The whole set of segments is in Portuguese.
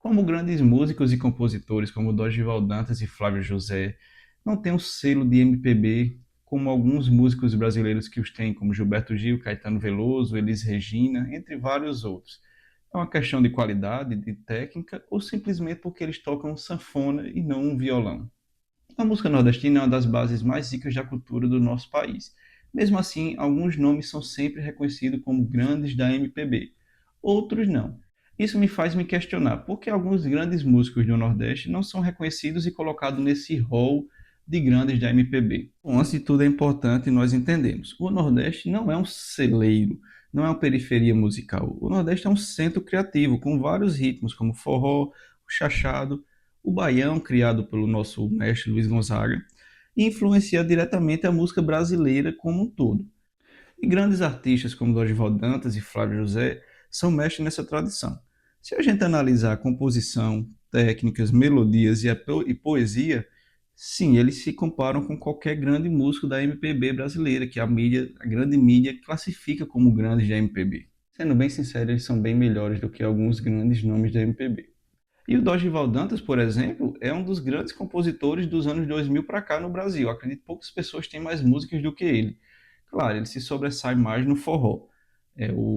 Como grandes músicos e compositores como Dorival Dantas e Flávio José não têm um selo de MPB como alguns músicos brasileiros que os têm, como Gilberto Gil, Caetano Veloso, Elis Regina, entre vários outros. É uma questão de qualidade, de técnica, ou simplesmente porque eles tocam sanfona e não um violão? A música nordestina é uma das bases mais ricas da cultura do nosso país. Mesmo assim, alguns nomes são sempre reconhecidos como grandes da MPB, outros não. Isso me faz me questionar por que alguns grandes músicos do Nordeste não são reconhecidos e colocados nesse rol de grandes da MPB. Bom, antes de tudo é importante nós entendermos, o Nordeste não é um celeiro, não é uma periferia musical. O Nordeste é um centro criativo, com vários ritmos, como forró, o chachado, o baião, criado pelo nosso mestre Luiz Gonzaga, e influencia diretamente a música brasileira como um todo. E grandes artistas como Dorival Dantas e Flávio José são mestres nessa tradição. Se a gente analisar a composição, técnicas, melodias e poesia, sim, eles se comparam com qualquer grande músico da MPB brasileira, que a grande mídia classifica como grandes da MPB. Sendo bem sincero, eles são bem melhores do que alguns grandes nomes da MPB. E o Dorival Dantas, por exemplo, é um dos grandes compositores dos anos 2000 para cá no Brasil. Acredito que poucas pessoas têm mais músicas do que ele. Claro, ele se sobressai mais no forró,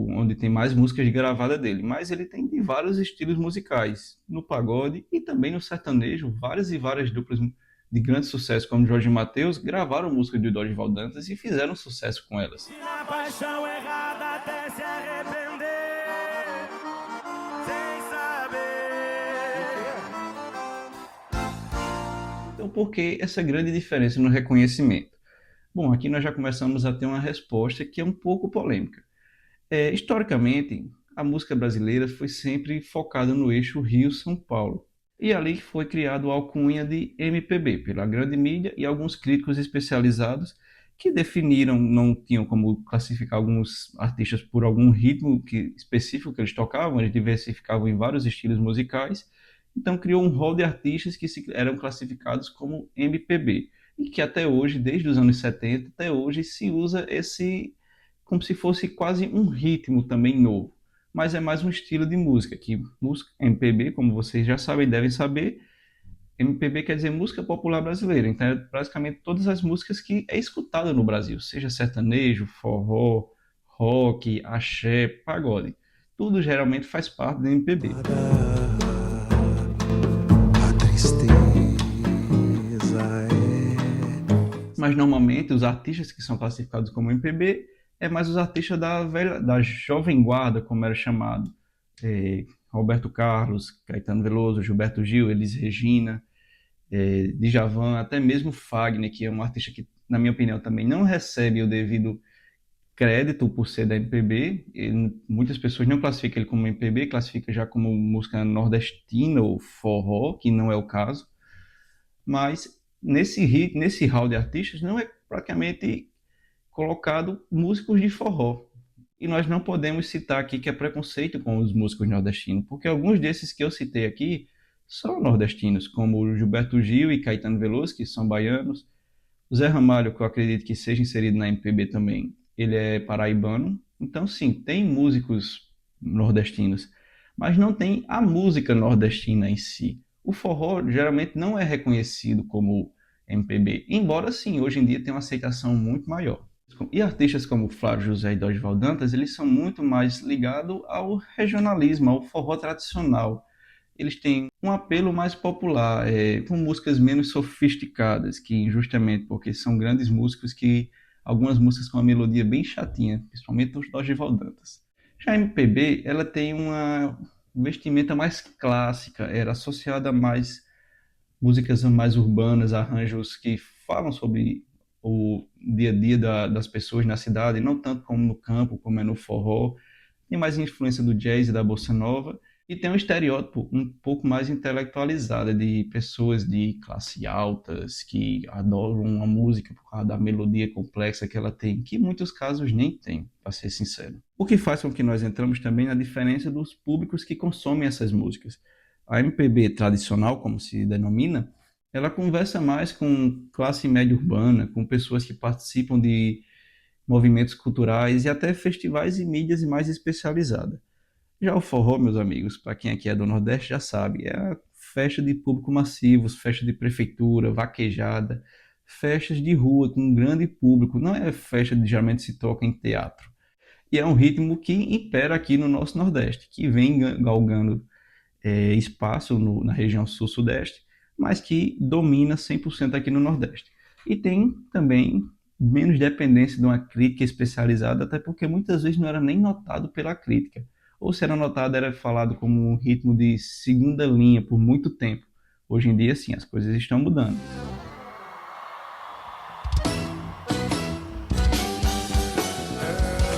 onde tem mais músicas gravadas dele, mas ele tem de vários estilos musicais, no pagode e também no sertanejo, várias e várias duplas de grande sucesso, como Jorge Mateus, gravaram músicas de Dorival Dantas e fizeram sucesso com elas. Na paixão errada até se arrepender, sem saber. Então, por que essa grande diferença no reconhecimento? Bom, aqui nós já começamos a ter uma resposta que é um pouco polêmica. Historicamente, a música brasileira foi sempre focada no eixo Rio-São Paulo. E ali foi criado a alcunha de MPB pela grande mídia e alguns críticos especializados que definiram, não tinham como classificar alguns artistas por algum ritmo específico que eles tocavam, eles diversificavam em vários estilos musicais, então criou um rol de artistas que eram classificados como MPB, e que até hoje, desde os anos 70 até hoje, se usa esse como se fosse quase um ritmo também novo, mas é mais um estilo de música, que música MPB, como vocês já sabem, devem saber, MPB quer dizer música popular brasileira, então é basicamente todas as músicas que é escutada no Brasil, seja sertanejo, forró, rock, axé, pagode. Tudo geralmente faz parte do MPB. A tristeza Mas normalmente os artistas que são classificados como MPB é mais os artistas da jovem guarda, como era chamado. Roberto Carlos, Caetano Veloso, Gilberto Gil, Elis Regina, Djavan, até mesmo Fagner, que é um artista que, na minha opinião, também não recebe o devido crédito por ser da MPB. Muitas pessoas não classificam ele como MPB, classificam já como música nordestina ou forró, que não é o caso. Mas nesse hall de artistas não é praticamente colocado músicos de forró. E nós não podemos citar aqui que é preconceito com os músicos nordestinos, porque alguns desses que eu citei aqui são nordestinos, como o Gilberto Gil e Caetano Veloso, que são baianos. O Zé Ramalho, que eu acredito que seja inserido na MPB também, ele é paraibano. Então, sim, tem músicos nordestinos, mas não tem a música nordestina em si. O forró geralmente não é reconhecido como MPB, embora sim, hoje em dia tenha uma aceitação muito maior. E artistas como Flávio José e Dorival Dantas, eles são muito mais ligados ao regionalismo, ao forró tradicional. Eles têm um apelo mais popular, com músicas menos sofisticadas, que justamente porque são grandes músicos que algumas músicas com uma melodia bem chatinha, principalmente os Dorival Dantas. Já a MPB, ela tem uma vestimenta mais clássica, era associada a mais músicas mais urbanas, arranjos que falam sobre o dia a dia das pessoas na cidade, não tanto como no campo, como é no forró. Tem mais influência do jazz e da bossa nova. E tem um estereótipo um pouco mais intelectualizado de pessoas de classe altas que adoram uma música por causa da melodia complexa que ela tem, que em muitos casos nem tem, para ser sincero. O que faz com que nós entramos também na diferença dos públicos que consomem essas músicas. A MPB tradicional, como se denomina, ela conversa mais com classe média urbana, com pessoas que participam de movimentos culturais e até festivais e mídias mais especializadas. Já o forró, meus amigos, para quem aqui é do Nordeste já sabe, é a festa de público massivo, festa de prefeitura, vaquejada, festas de rua com um grande público, não é festa que geralmente se toca em teatro. E é um ritmo que impera aqui no nosso Nordeste, que vem galgando espaço na região sul-sudeste, mas que domina 100% aqui no Nordeste. E tem também menos dependência de uma crítica especializada, até porque muitas vezes não era nem notado pela crítica. Ou se era notado, era falado como um ritmo de segunda linha por muito tempo. Hoje em dia, sim, as coisas estão mudando.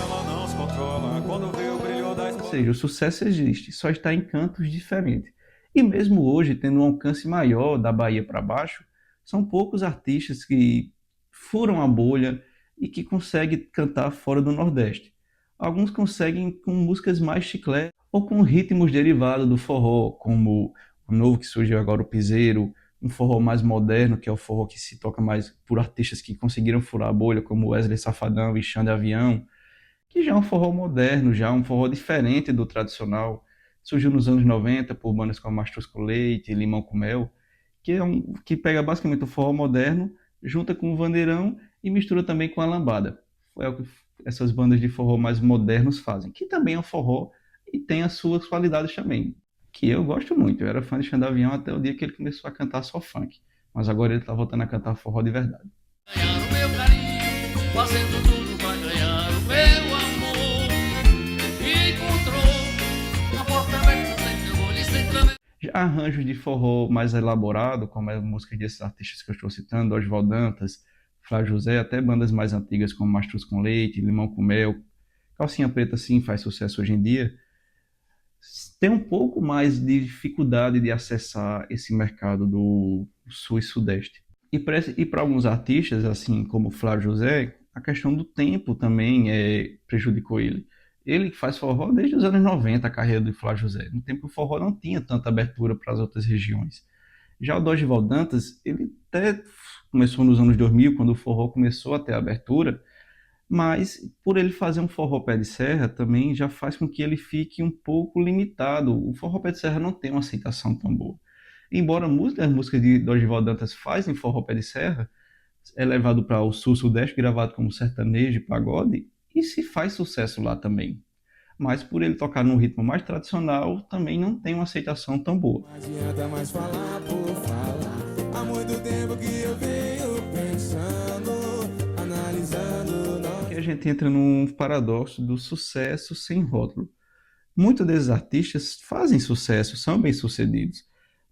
Ela não se controla quando vê o brilho da Ou esposa. seja, o sucesso existe, só está em cantos diferentes. E mesmo hoje, tendo um alcance maior da Bahia para baixo, são poucos artistas que furam a bolha e que conseguem cantar fora do Nordeste. Alguns conseguem com músicas mais chiclete ou com ritmos derivados do forró, como o novo que surgiu agora, o piseiro, um forró mais moderno, que é o forró que se toca mais por artistas que conseguiram furar a bolha, como Wesley Safadão e Xande Avião, que já é um forró moderno, já um forró diferente do tradicional. Surgiu nos anos 90 por bandas como Mastruz com Leite, Limão com Mel, que pega basicamente o forró moderno, junta com o vandeirão e mistura também com a lambada. É o que essas bandas de forró mais modernos fazem, que também é um forró e tem as suas qualidades também, que eu gosto muito. Eu era fã de Xande Avião até o dia que ele começou a cantar só funk, mas agora ele está voltando a cantar forró de verdade. Ganhar o meu carinho, fazendo tudo pra ganhar o meu amor. E encontrou uma porta aberta sem teu olho e sem tremor. Já arranjos de forró mais elaborado, como as músicas desses artistas que eu estou citando, Oswald Dantas, Flávio José, até bandas mais antigas como Mastruz com Leite, Limão com Mel, Calcinha Preta sim faz sucesso hoje em dia, tem um pouco mais de dificuldade de acessar esse mercado do sul e sudeste. E para alguns artistas, assim como Flávio José, a questão do tempo também prejudicou ele. Ele faz forró desde os anos 90, a carreira do Flávio José. No tempo o forró não tinha tanta abertura para as outras regiões. Já o Dorival Dantas, ele até começou nos anos 2000, quando o forró começou a ter abertura, mas por ele fazer um forró pé de serra também já faz com que ele fique um pouco limitado. O forró pé de serra não tem uma aceitação tão boa. Embora as músicas de Dorival Dantas fazem forró pé de serra, é levado para o sul-sudeste, gravado como sertanejo e pagode, e se faz sucesso lá também. Mas por ele tocar num ritmo mais tradicional, também não tem uma aceitação tão boa. Não adianta mais falar por falar. Há muito tempo que eu venho pensando, analisando. Que a gente entra num paradoxo do sucesso sem rótulo. Muitos desses artistas fazem sucesso, são bem-sucedidos,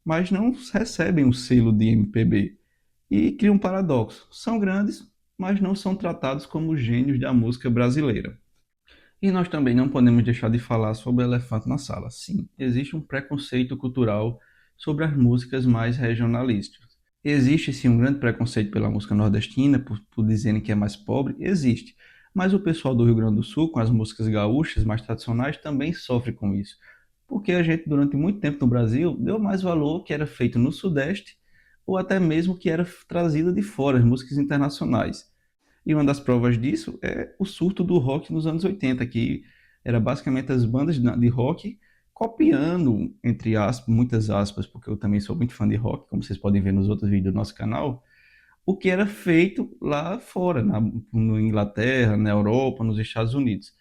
mas não recebem o selo de MPB. E cria um paradoxo. São grandes, mas não são tratados como gênios da música brasileira. E nós também não podemos deixar de falar sobre o elefante na sala. Sim, existe um preconceito cultural sobre as músicas mais regionalistas. Existe sim um grande preconceito pela música nordestina, por dizerem que é mais pobre, existe. Mas o pessoal do Rio Grande do Sul, com as músicas gaúchas mais tradicionais, também sofre com isso. Porque a gente, durante muito tempo no Brasil, deu mais valor ao que era feito no Sudeste, ou até mesmo que era trazido de fora, as músicas internacionais. E uma das provas disso é o surto do rock nos anos 80, que era basicamente as bandas de rock copiando, entre aspas, muitas aspas, porque eu também sou muito fã de rock, como vocês podem ver nos outros vídeos do nosso canal, o que era feito lá fora, na Inglaterra, na Europa, nos Estados Unidos.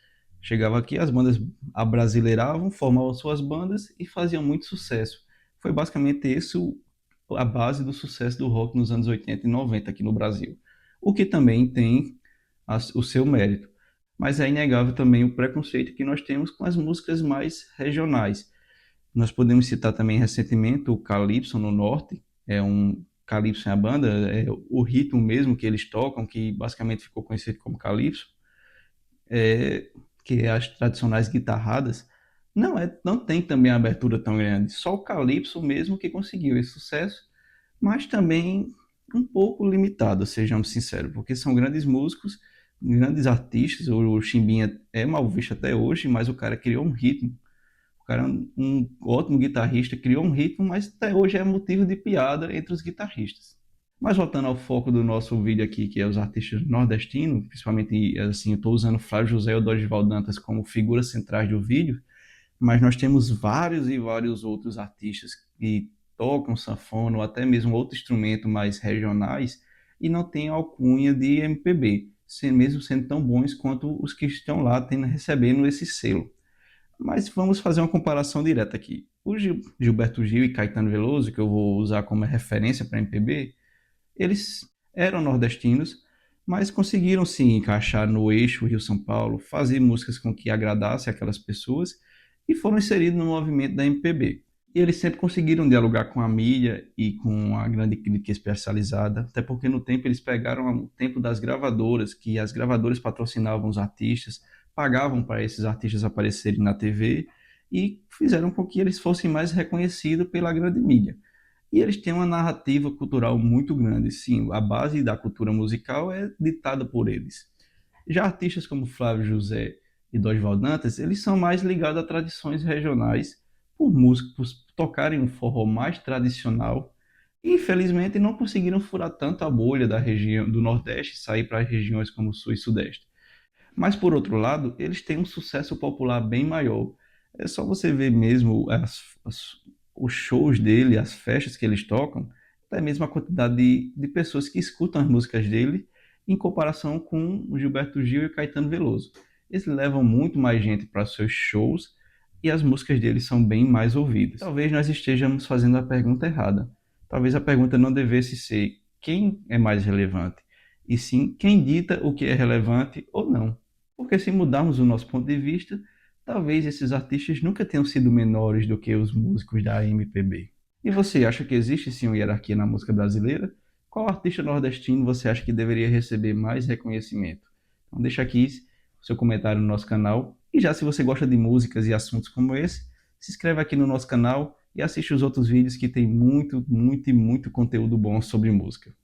Chegava aqui, as bandas abrasileiravam, formavam suas bandas e faziam muito sucesso. Foi basicamente esse a base do sucesso do rock nos anos 80 e 90 aqui no Brasil. O que também tem o seu mérito. Mas é inegável também o preconceito que nós temos com as músicas mais regionais. Nós podemos citar também recentemente o Calypso no Norte, é um Calypso é a banda, é o ritmo mesmo que eles tocam, que basicamente ficou conhecido como Calypso, é, que é as tradicionais guitarradas, não tem também a abertura tão grande. Só o Calypso mesmo que conseguiu esse sucesso, mas também um pouco limitado, sejamos sinceros, porque são grandes músicos, grandes artistas. O Chimbinha é mal visto até hoje, mas o cara criou um ritmo. O cara é um ótimo guitarrista, criou um ritmo, mas até hoje é motivo de piada entre os guitarristas. Mas voltando ao foco do nosso vídeo aqui, que é os artistas nordestinos, principalmente assim, eu estou usando Flávio José e o Dorival Dantas como figuras centrais do vídeo, mas nós temos vários e vários outros artistas que tocam sanfona ou até mesmo outro instrumento mais regionais e não têm alcunha de MPB, mesmo sendo tão bons quanto os que estão lá recebendo esse selo. Mas vamos fazer uma comparação direta aqui. O Gilberto Gil e Caetano Veloso, que eu vou usar como referência para MPB, eles eram nordestinos, mas conseguiram se encaixar no eixo Rio-São Paulo, fazer músicas com que agradasse aquelas pessoas e foram inseridos no movimento da MPB. E eles sempre conseguiram dialogar com a mídia e com a grande crítica especializada, até porque no tempo eles pegaram o tempo das gravadoras, que as gravadoras patrocinavam os artistas, pagavam para esses artistas aparecerem na TV e fizeram com que eles fossem mais reconhecidos pela grande mídia. E eles têm uma narrativa cultural muito grande, sim, a base da cultura musical é ditada por eles. Já artistas como Flávio José e Dorival Dantas, eles são mais ligados a tradições regionais, por músicos tocarem um forró mais tradicional, e infelizmente não conseguiram furar tanto a bolha da região do Nordeste e sair para regiões como Sul e Sudeste. Mas por outro lado, eles têm um sucesso popular bem maior. É só você ver mesmo os shows dele, as festas que eles tocam, até mesmo a quantidade de pessoas que escutam as músicas dele em comparação com o Gilberto Gil e o Caetano Veloso. Eles levam muito mais gente para seus shows e as músicas deles são bem mais ouvidas. Talvez nós estejamos fazendo a pergunta errada. Talvez a pergunta não devesse ser quem é mais relevante, e sim quem dita o que é relevante ou não. Porque se mudarmos o nosso ponto de vista, talvez esses artistas nunca tenham sido menores do que os músicos da MPB. E você acha que existe sim uma hierarquia na música brasileira? Qual artista nordestino você acha que deveria receber mais reconhecimento? Então deixa aqui seu comentário no nosso canal. E já se você gosta de músicas e assuntos como esse, se inscreve aqui no nosso canal e assiste os outros vídeos que tem muito, muito e muito conteúdo bom sobre música.